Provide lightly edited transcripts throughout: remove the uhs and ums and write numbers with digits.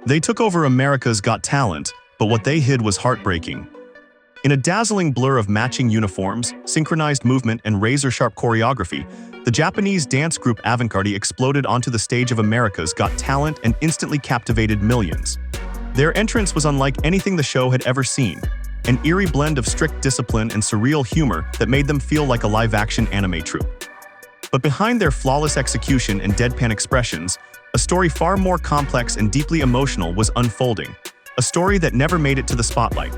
They took over America's Got Talent, but what they hid was heartbreaking. In a dazzling blur of matching uniforms, synchronized movement, and razor-sharp choreography, the Japanese dance group Avantgardy exploded onto the stage of America's Got Talent and instantly captivated millions. Their entrance was unlike anything the show had ever seen, an eerie blend of strict discipline and surreal humor that made them feel like a live-action anime troupe. But behind their flawless execution and deadpan expressions, a story far more complex and deeply emotional was unfolding, a story that never made it to the spotlight.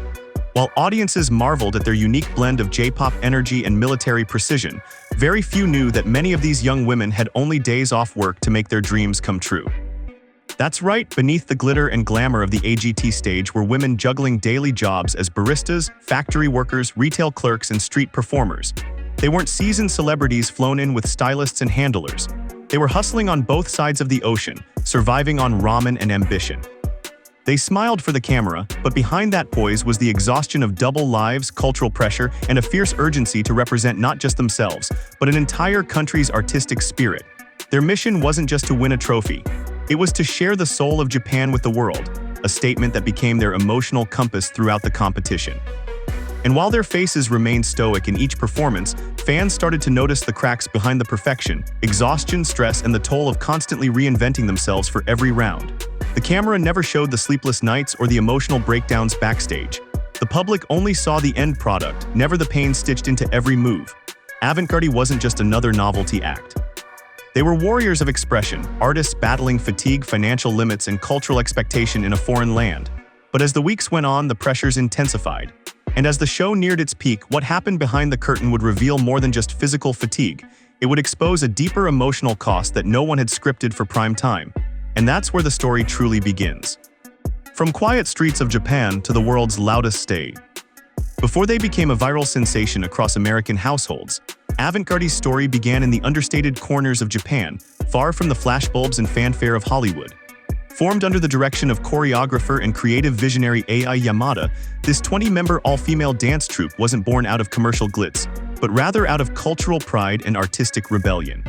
While audiences marveled at their unique blend of J-pop energy and military precision, very few knew that many of these young women had only days off work to make their dreams come true. That's right, beneath the glitter and glamour of the AGT stage were women juggling daily jobs as baristas, factory workers, retail clerks, and street performers. They weren't seasoned celebrities flown in with stylists and handlers. They were hustling on both sides of the ocean, surviving on ramen and ambition. They smiled for the camera, but behind that poise was the exhaustion of double lives, cultural pressure, and a fierce urgency to represent not just themselves, but an entire country's artistic spirit. Their mission wasn't just to win a trophy. It was to share the soul of Japan with the world, a statement that became their emotional compass throughout the competition. And while their faces remained stoic in each performance, fans started to notice the cracks behind the perfection, exhaustion, stress, and the toll of constantly reinventing themselves for every round. The camera never showed the sleepless nights or the emotional breakdowns backstage. The public only saw the end product, never the pain stitched into every move. Avantgardy wasn't just another novelty act. They were warriors of expression, artists battling fatigue, financial limits, and cultural expectation in a foreign land. But as the weeks went on, the pressures intensified. And as the show neared its peak, what happened behind the curtain would reveal more than just physical fatigue. It would expose a deeper emotional cost that no one had scripted for prime time. And that's where the story truly begins. From quiet streets of Japan to the world's loudest stage. Before they became a viral sensation across American households, Avantgardy's story began in the understated corners of Japan, far from the flashbulbs and fanfare of Hollywood. Formed under the direction of choreographer and creative visionary Ai Yamada, this 20-member all-female dance troupe wasn't born out of commercial glitz, but rather out of cultural pride and artistic rebellion.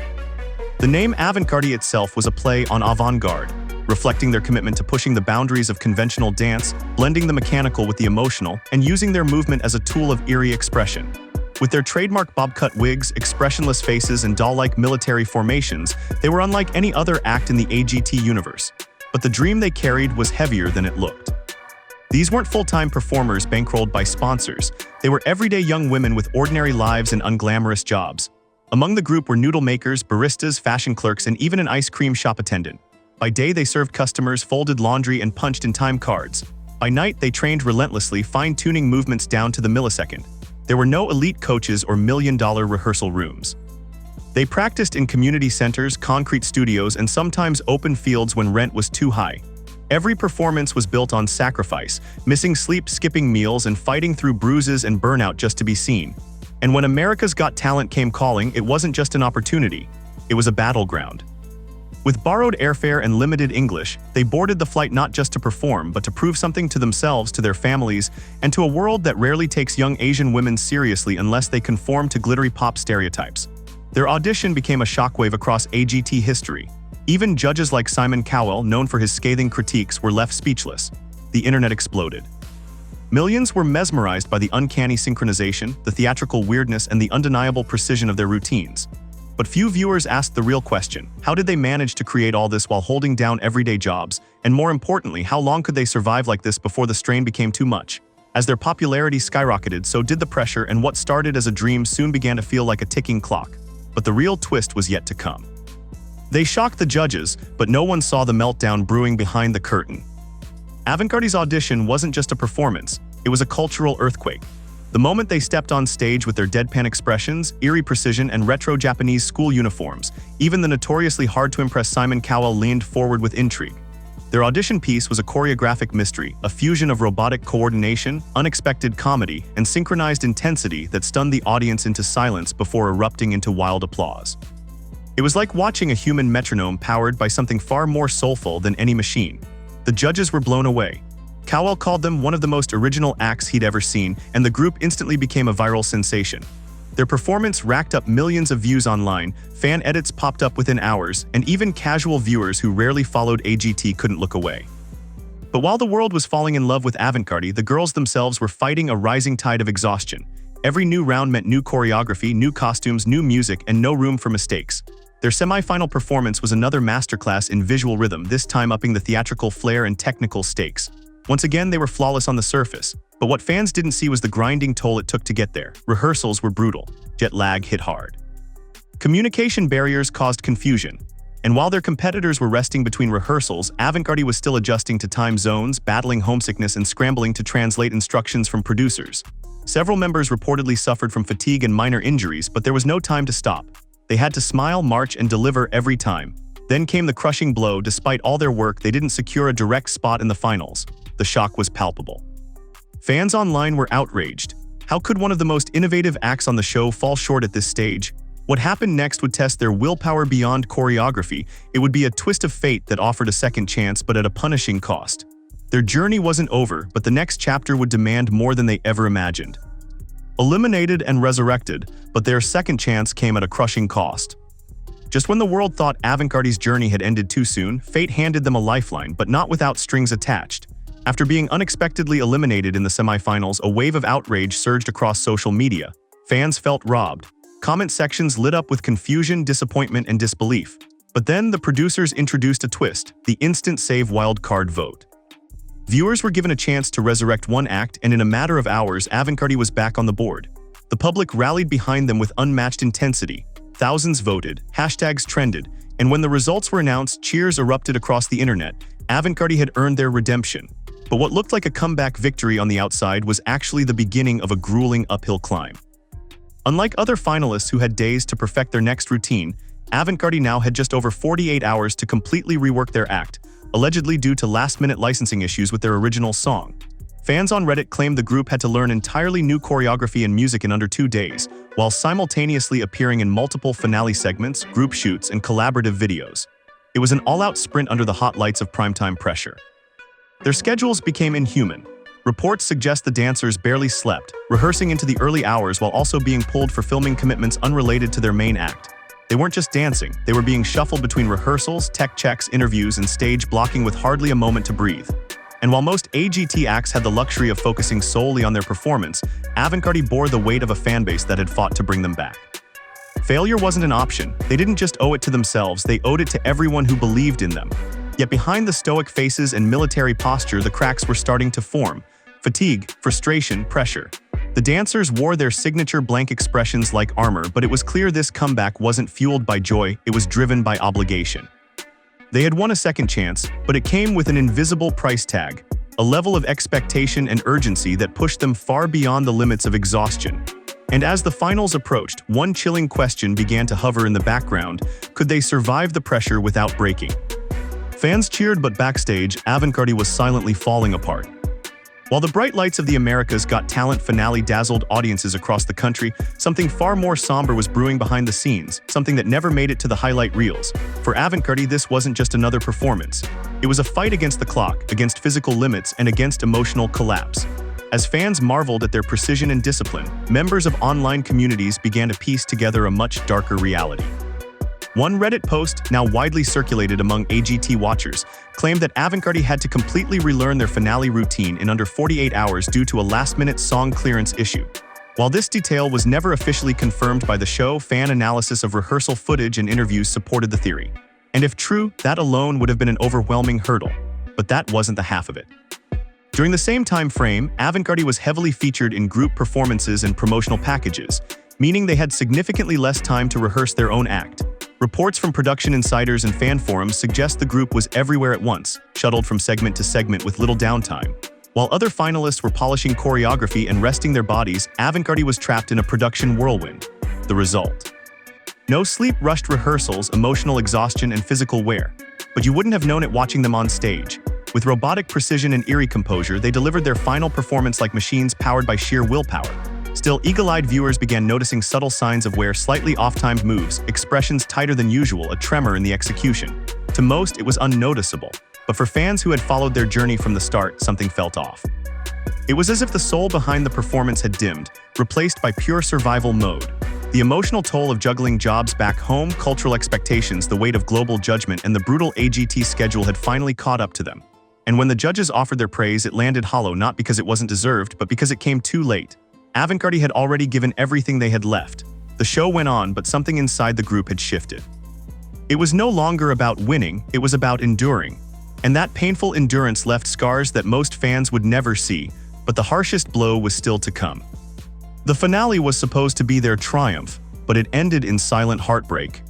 The name Avantgardy itself was a play on avant-garde, reflecting their commitment to pushing the boundaries of conventional dance, blending the mechanical with the emotional, and using their movement as a tool of eerie expression. With their trademark bob-cut wigs, expressionless faces, and doll-like military formations, they were unlike any other act in the AGT universe. But the dream they carried was heavier than it looked. These weren't full-time performers bankrolled by sponsors. They were everyday young women with ordinary lives and unglamorous jobs. Among the group were noodle makers, baristas, fashion clerks, and even an ice cream shop attendant. By day, they served customers, folded laundry, and punched in time cards. By night, they trained relentlessly, fine-tuning movements down to the millisecond. There were no elite coaches or million-dollar rehearsal rooms. They practiced in community centers, concrete studios, and sometimes open fields when rent was too high. Every performance was built on sacrifice, missing sleep, skipping meals, and fighting through bruises and burnout just to be seen. And when America's Got Talent came calling, it wasn't just an opportunity. It was a battleground. With borrowed airfare and limited English, they boarded the flight not just to perform, but to prove something to themselves, to their families, and to a world that rarely takes young Asian women seriously unless they conform to glittery pop stereotypes. Their audition became a shockwave across AGT history. Even judges like Simon Cowell, known for his scathing critiques, were left speechless. The internet exploded. Millions were mesmerized by the uncanny synchronization, the theatrical weirdness, and the undeniable precision of their routines. But few viewers asked the real question: how did they manage to create all this while holding down everyday jobs? And more importantly, how long could they survive like this before the strain became too much? As their popularity skyrocketed, so did the pressure, and what started as a dream soon began to feel like a ticking clock. But the real twist was yet to come. They shocked the judges, but no one saw the meltdown brewing behind the curtain. Avantgardy's audition wasn't just a performance, it was a cultural earthquake. The moment they stepped on stage with their deadpan expressions, eerie precision, and retro Japanese school uniforms, even the notoriously hard-to-impress Simon Cowell leaned forward with intrigue. Their audition piece was a choreographic mystery, a fusion of robotic coordination, unexpected comedy, and synchronized intensity that stunned the audience into silence before erupting into wild applause. It was like watching a human metronome powered by something far more soulful than any machine. The judges were blown away. Cowell called them one of the most original acts he'd ever seen, and the group instantly became a viral sensation. Their performance racked up millions of views online, fan edits popped up within hours, and even casual viewers who rarely followed AGT couldn't look away. But while the world was falling in love with Avantgardy, the girls themselves were fighting a rising tide of exhaustion. Every new round meant new choreography, new costumes, new music, and no room for mistakes. Their semi-final performance was another masterclass in visual rhythm, this time upping the theatrical flair and technical stakes. Once again, they were flawless on the surface, but what fans didn't see was the grinding toll it took to get there. Rehearsals were brutal. Jet lag hit hard. Communication barriers caused confusion. And while their competitors were resting between rehearsals, Avantgardy was still adjusting to time zones, battling homesickness, and scrambling to translate instructions from producers. Several members reportedly suffered from fatigue and minor injuries, but there was no time to stop. They had to smile, march, and deliver every time. Then came the crushing blow. Despite all their work, they didn't secure a direct spot in the finals. The shock was palpable. Fans online were outraged. How could one of the most innovative acts on the show fall short at this stage? What happened next would test their willpower beyond choreography. It would be a twist of fate that offered a second chance, but at a punishing cost. Their journey wasn't over, but the next chapter would demand more than they ever imagined. Eliminated and resurrected, but their second chance came at a crushing cost. Just when the world thought Avantgardy's journey had ended too soon, fate handed them a lifeline, but not without strings attached. After being unexpectedly eliminated in the semifinals, a wave of outrage surged across social media. Fans felt robbed. Comment sections lit up with confusion, disappointment, and disbelief. But then the producers introduced a twist: the instant save wildcard vote. Viewers were given a chance to resurrect one act, and in a matter of hours, Avantgardy was back on the board. The public rallied behind them with unmatched intensity. Thousands voted, hashtags trended, and when the results were announced, cheers erupted across the internet. Avantgardy had earned their redemption. But what looked like a comeback victory on the outside was actually the beginning of a grueling uphill climb. Unlike other finalists who had days to perfect their next routine, Avantgardy now had just over 48 hours to completely rework their act, allegedly due to last-minute licensing issues with their original song. Fans on Reddit claimed the group had to learn entirely new choreography and music in under 2 days, while simultaneously appearing in multiple finale segments, group shoots, and collaborative videos. It was an all-out sprint under the hot lights of primetime pressure. Their schedules became inhuman. Reports suggest the dancers barely slept, rehearsing into the early hours while also being pulled for filming commitments unrelated to their main act. They weren't just dancing, they were being shuffled between rehearsals, tech checks, interviews, and stage blocking with hardly a moment to breathe. And while most AGT acts had the luxury of focusing solely on their performance, Avantgardy bore the weight of a fanbase that had fought to bring them back. Failure wasn't an option. They didn't just owe it to themselves, they owed it to everyone who believed in them. Yet behind the stoic faces and military posture, the cracks were starting to form. Fatigue, frustration, pressure. The dancers wore their signature blank expressions like armor, but it was clear this comeback wasn't fueled by joy, it was driven by obligation. They had won a second chance, but it came with an invisible price tag, a level of expectation and urgency that pushed them far beyond the limits of exhaustion. And as the finals approached, one chilling question began to hover in the background: could they survive the pressure without breaking? Fans cheered, but backstage, Avantgardy was silently falling apart. While the bright lights of the America's Got Talent finale dazzled audiences across the country, something far more somber was brewing behind the scenes, something that never made it to the highlight reels. For Avantgardy, this wasn't just another performance. It was a fight against the clock, against physical limits, and against emotional collapse. As fans marveled at their precision and discipline, members of online communities began to piece together a much darker reality. One Reddit post, now widely circulated among AGT watchers, claimed that Avantgardy had to completely relearn their finale routine in under 48 hours due to a last-minute song clearance issue. While this detail was never officially confirmed by the show, fan analysis of rehearsal footage and interviews supported the theory. And if true, that alone would have been an overwhelming hurdle. But that wasn't the half of it. During the same time frame, Avantgardy was heavily featured in group performances and promotional packages, meaning they had significantly less time to rehearse their own act. Reports from production insiders and fan forums suggest the group was everywhere at once, shuttled from segment to segment with little downtime. While other finalists were polishing choreography and resting their bodies, Avantgardy was trapped in a production whirlwind. The result: no sleep, rushed rehearsals, emotional exhaustion, and physical wear. But you wouldn't have known it watching them on stage. With robotic precision and eerie composure, they delivered their final performance like machines powered by sheer willpower. Still, eagle-eyed viewers began noticing subtle signs of wear: slightly off-timed moves, expressions tighter than usual, a tremor in the execution. To most, it was unnoticeable, but for fans who had followed their journey from the start, something felt off. It was as if the soul behind the performance had dimmed, replaced by pure survival mode. The emotional toll of juggling jobs back home, cultural expectations, the weight of global judgment, and the brutal AGT schedule had finally caught up to them. And when the judges offered their praise, it landed hollow, not because it wasn't deserved, but because it came too late. Avantgardy had already given everything they had left. The show went on, but something inside the group had shifted. It was no longer about winning, it was about enduring. And that painful endurance left scars that most fans would never see, but the harshest blow was still to come. The finale was supposed to be their triumph, but it ended in silent heartbreak.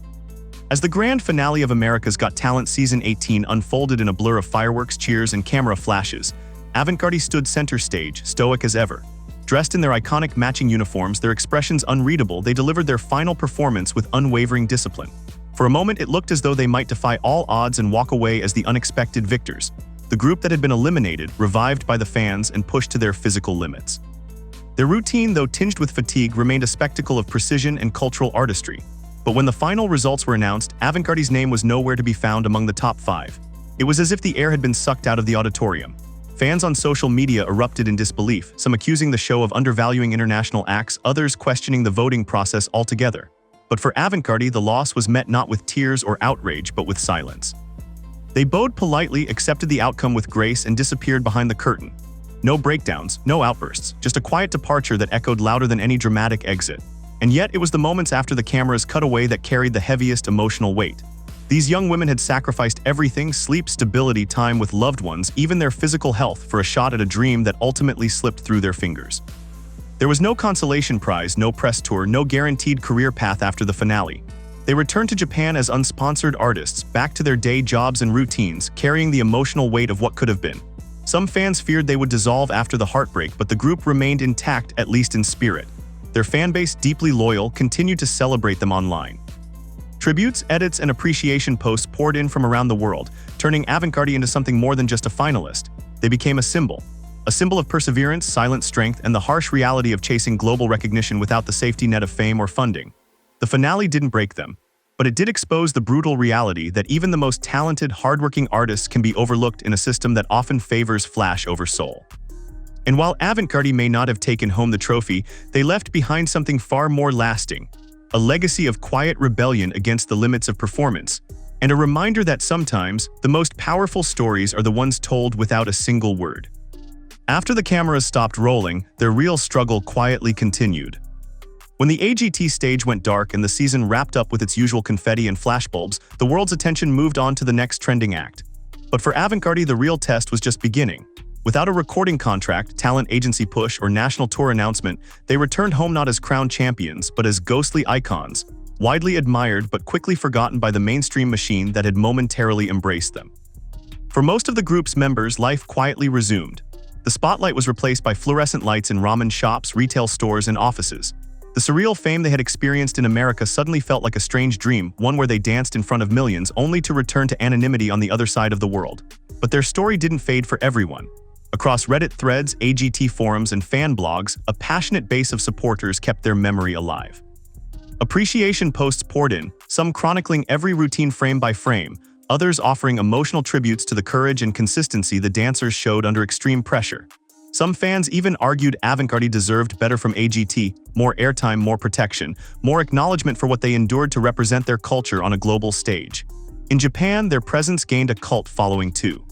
As the grand finale of America's Got Talent Season 18 unfolded in a blur of fireworks, cheers, and camera flashes, Avantgardy stood center stage, stoic as ever. Dressed in their iconic matching uniforms, their expressions unreadable, they delivered their final performance with unwavering discipline. For a moment, it looked as though they might defy all odds and walk away as the unexpected victors. The group that had been eliminated, revived by the fans, and pushed to their physical limits. Their routine, though tinged with fatigue, remained a spectacle of precision and cultural artistry. But when the final results were announced, Avantgardy's name was nowhere to be found among the top 5. It was as if the air had been sucked out of the auditorium. Fans on social media erupted in disbelief, some accusing the show of undervaluing international acts, others questioning the voting process altogether. But for Avantgardy, the loss was met not with tears or outrage, but with silence. They bowed politely, accepted the outcome with grace, and disappeared behind the curtain. No breakdowns, no outbursts, just a quiet departure that echoed louder than any dramatic exit. And yet, it was the moments after the cameras cut away that carried the heaviest emotional weight. These young women had sacrificed everything: sleep, stability, time with loved ones, even their physical health, for a shot at a dream that ultimately slipped through their fingers. There was no consolation prize, no press tour, no guaranteed career path after the finale. They returned to Japan as unsponsored artists, back to their day jobs and routines, carrying the emotional weight of what could have been. Some fans feared they would dissolve after the heartbreak, but the group remained intact, at least in spirit. Their fanbase, deeply loyal, continued to celebrate them online. Tributes, edits, and appreciation posts poured in from around the world, turning Avantgardy into something more than just a finalist. They became a symbol of perseverance, silent strength, and the harsh reality of chasing global recognition without the safety net of fame or funding. The finale didn't break them, but it did expose the brutal reality that even the most talented, hardworking artists can be overlooked in a system that often favors flash over soul. And while Avantgardy may not have taken home the trophy, they left behind something far more lasting: a legacy of quiet rebellion against the limits of performance, and a reminder that sometimes the most powerful stories are the ones told without a single word. After the cameras stopped rolling, their real struggle quietly continued. When the AGT stage went dark and the season wrapped up with its usual confetti and flashbulbs, the world's attention moved on to the next trending act. But for Avantgardy, the real test was just beginning. Without a recording contract, talent agency push, or national tour announcement, they returned home not as crowned champions, but as ghostly icons, widely admired but quickly forgotten by the mainstream machine that had momentarily embraced them. For most of the group's members, life quietly resumed. The spotlight was replaced by fluorescent lights in ramen shops, retail stores, and offices. The surreal fame they had experienced in America suddenly felt like a strange dream, one where they danced in front of millions, only to return to anonymity on the other side of the world. But their story didn't fade for everyone. Across Reddit threads, AGT forums, and fan blogs, a passionate base of supporters kept their memory alive. Appreciation posts poured in, some chronicling every routine frame by frame, others offering emotional tributes to the courage and consistency the dancers showed under extreme pressure. Some fans even argued Avantgardy deserved better from AGT: more airtime, more protection, more acknowledgement for what they endured to represent their culture on a global stage. In Japan, their presence gained a cult following too.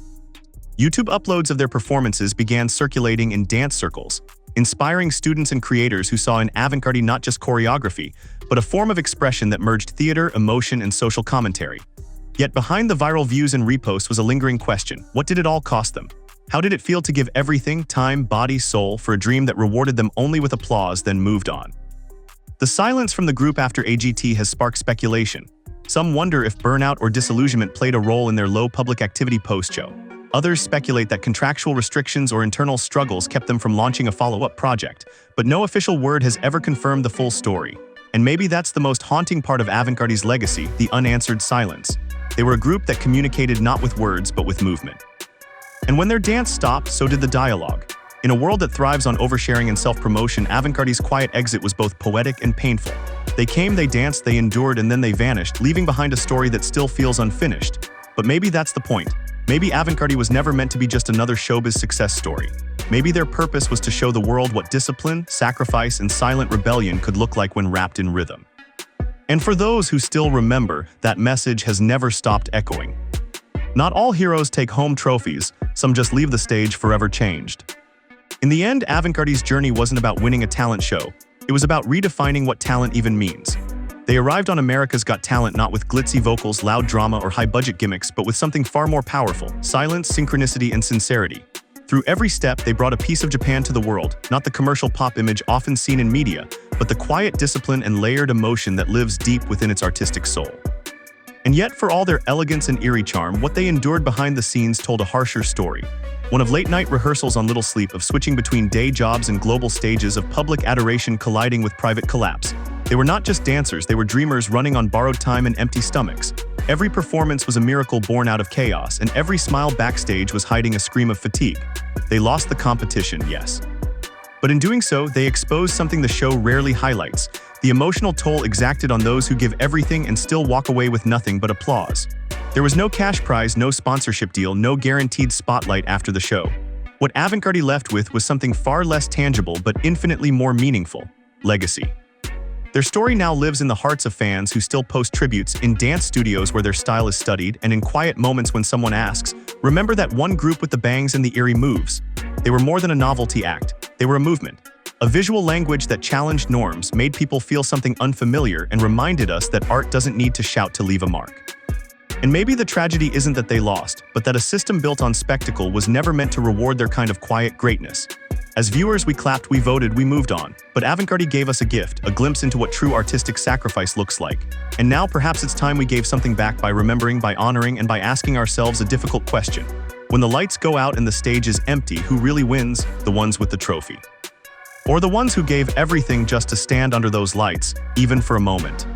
YouTube uploads of their performances began circulating in dance circles, inspiring students and creators who saw in Avantgardy not just choreography, but a form of expression that merged theater, emotion, and social commentary. Yet behind the viral views and reposts was a lingering question: what did it all cost them? How did it feel to give everything, time, body, soul, for a dream that rewarded them only with applause, then moved on? The silence from the group after AGT has sparked speculation. Some wonder if burnout or disillusionment played a role in their low public activity post-show. Others speculate that contractual restrictions or internal struggles kept them from launching a follow-up project, but no official word has ever confirmed the full story. And maybe that's the most haunting part of Avantgardy's legacy: the unanswered silence. They were a group that communicated not with words, but with movement. And when their dance stopped, so did the dialogue. In a world that thrives on oversharing and self-promotion, Avantgardy's quiet exit was both poetic and painful. They came, they danced, they endured, and then they vanished, leaving behind a story that still feels unfinished. But maybe that's the point. Maybe Avantgardy was never meant to be just another showbiz success story. Maybe their purpose was to show the world what discipline, sacrifice, and silent rebellion could look like when wrapped in rhythm. And for those who still remember, that message has never stopped echoing. Not all heroes take home trophies, some just leave the stage forever changed. In the end, Avantgardy's journey wasn't about winning a talent show. It was about redefining what talent even means. They arrived on America's Got Talent not with glitzy vocals, loud drama, or high-budget gimmicks, but with something far more powerful: silence, synchronicity, and sincerity. Through every step, they brought a piece of Japan to the world, not the commercial pop image often seen in media, but the quiet discipline and layered emotion that lives deep within its artistic soul. And yet, for all their elegance and eerie charm, what they endured behind the scenes told a harsher story. One of late-night rehearsals on little sleep, of switching between day jobs and global stages, of public adoration colliding with private collapse. They were not just dancers, they were dreamers running on borrowed time and empty stomachs. Every performance was a miracle born out of chaos, and every smile backstage was hiding a scream of fatigue. They lost the competition, yes. But in doing so, they exposed something the show rarely highlights: the emotional toll exacted on those who give everything and still walk away with nothing but applause. There was no cash prize, no sponsorship deal, no guaranteed spotlight after the show. What Avantgardy left with was something far less tangible but infinitely more meaningful: legacy. Their story now lives in the hearts of fans who still post tributes, in dance studios where their style is studied, and in quiet moments when someone asks, "Remember that one group with the bangs and the eerie moves?" They were more than a novelty act. They were a movement. A visual language that challenged norms, made people feel something unfamiliar, and reminded us that art doesn't need to shout to leave a mark. And maybe the tragedy isn't that they lost, but that a system built on spectacle was never meant to reward their kind of quiet greatness. As viewers, we clapped, we voted, we moved on. But Avantgardy gave us a gift, a glimpse into what true artistic sacrifice looks like. And now perhaps it's time we gave something back by remembering, by honoring, and by asking ourselves a difficult question. When the lights go out and the stage is empty, who really wins? The ones with the trophy? Or the ones who gave everything just to stand under those lights, even for a moment?